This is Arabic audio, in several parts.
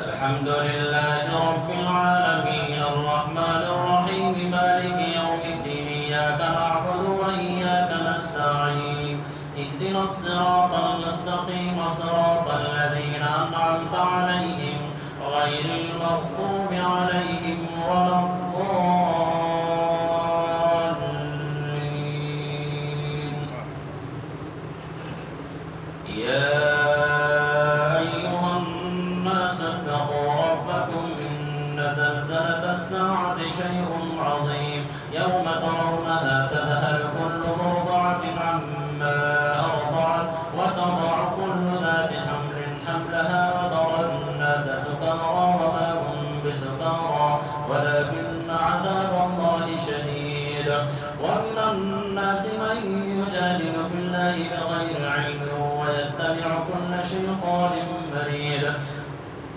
الحمد لله رب العالمين الرحمن الرحيم مالك يوم الدين إياك نعبد وإياك نستعين اهدنا الصراط المستقيم صراط الذين أنعمت عليهم غير المغضوب عليهم ولا الضالين. يا أيها الناس اتقوا ربكم إن زلزلة الساعة شيء عظيم يوم ترونها تذهل كل مرضعة عما أرضعت وتضع كل ذات حمل حملها وترى الناس سكارى وما هم بسكارى ولكن عذاب الله شديد. ومن الناس من يجادل في الله بغير علم ويتبع كل شيطان مريد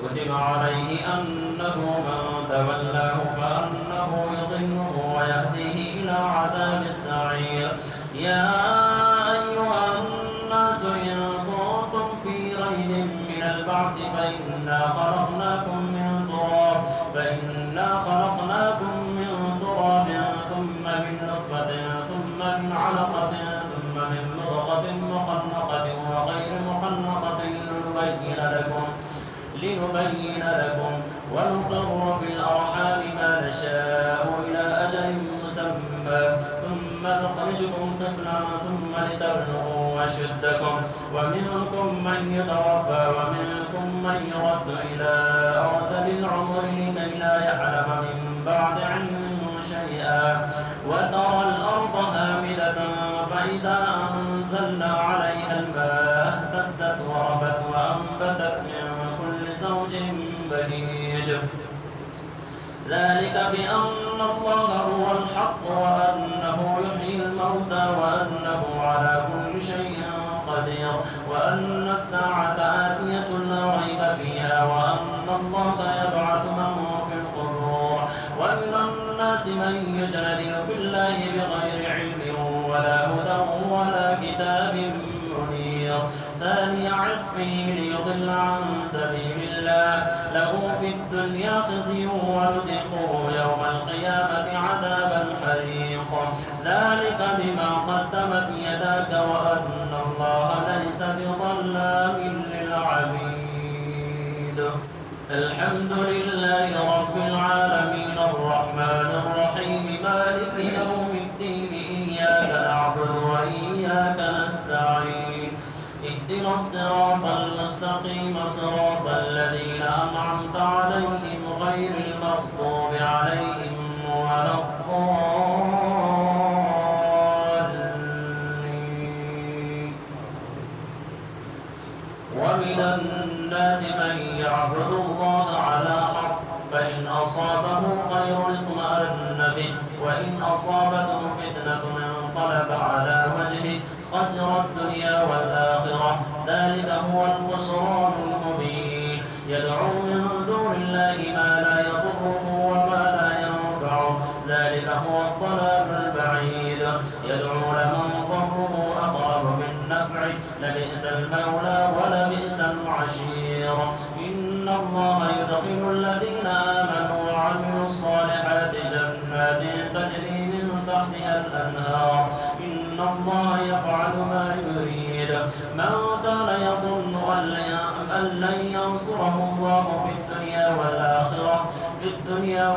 كتب عليه أنه من تولاه فأنه يضله ويهديه إلى عذاب السعير. يا أيها الناس إن كنتم في ريب من البعث فإنا خلقناكم من تراب ثم من نطفة ثم من علقة ثم من مضغة مخلقة وغير مخلقة لنبين لكم ونقر في الأرحام ما نشاء إلى أجل مسمى ثم نخرجكم طفلا ثم لتبلغوا أشدكم ومنكم من يتوفى ومنكم من يرد إلى أرذل العمر لكي لا يعلم من بعد علم شيئا وترى الأرض هامدة فإذا أنزلنا عليها الماء اهتزت وربت وأنبتت من كل زوج بهيج. ذلك بأن الله هو الحق وأنه يحيي الموتى وأنه على كل شيء قدير وأن الساعة آتية لا ريب فيها وأن الله يبعث من في القبور. ومن الناس من يجادل في الله بغير علم ولا هدى ولا كتاب منير ثاني عطفه ليضل عن سبيل الله له في الدنيا خزي ونذيقه يوم القيامة عذاب الحريق. ذلك بما قدمت يداك وأن الله ليس بظلام للعبيد. الحمد لله رب العالمين الرحمن الرحيم مالك يوم الدين إياك نعبد وإياك نستعين اهدنا الصراط المستقيم صراط الذين أنعمت عليهم غير المغضوب عليهم ولا الضالين. ومن الناس من يعبد الله على حرف فإن أصابه خير اطمأن به وإن أصابته فتنة انقلب على وجهه خسر الدنيا والآخرة ذلك هو الخسران المبين. يدعو من دون الله ما لا يضره وما لا ينفعه ذلك هو الضلال البعيد. يدعو لمن ضره أقرب من نفعه لبئس المولى ولبئس العشير. إن الله يدخل الذين آمنوا وعملوا الصالحات جنات تجري من تحتها الأنهار إن الله يفعل ما يريد. من كان يظن أن لن ينصره الله في الدنيا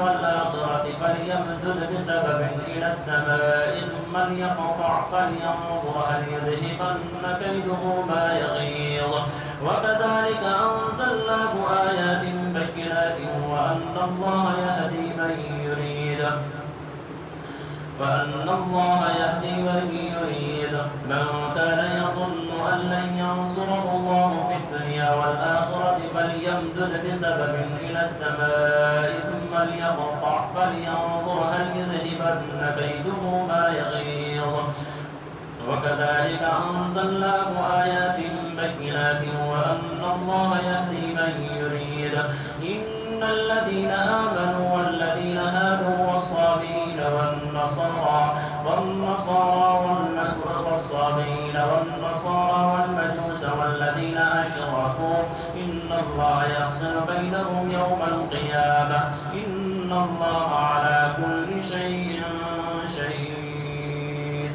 والآخرة فليمدد بسبب إلى السماء ثم ليقطع فلينظر هل يذهبن كيده ما يغيظ. وكذلك أنزلناه آيات بينات وأن الله يهدي من يريد. من كان يظن أن لن ينصره الله في الدنيا والآخرة فليمدد بسبب إلى السماء ثم ليقطع فلينظر هل يذهبن كيده ما يغيظ. وكذلك أنزلناه آيات بينات وأن الله يهدي من يريد. إن الذين آمنوا والذين هادوا والصابئين والصابئين والنصارى والمجوس والذين أشركوا إن الله يفصل بينهم يوم القيامة إن الله على كل شيء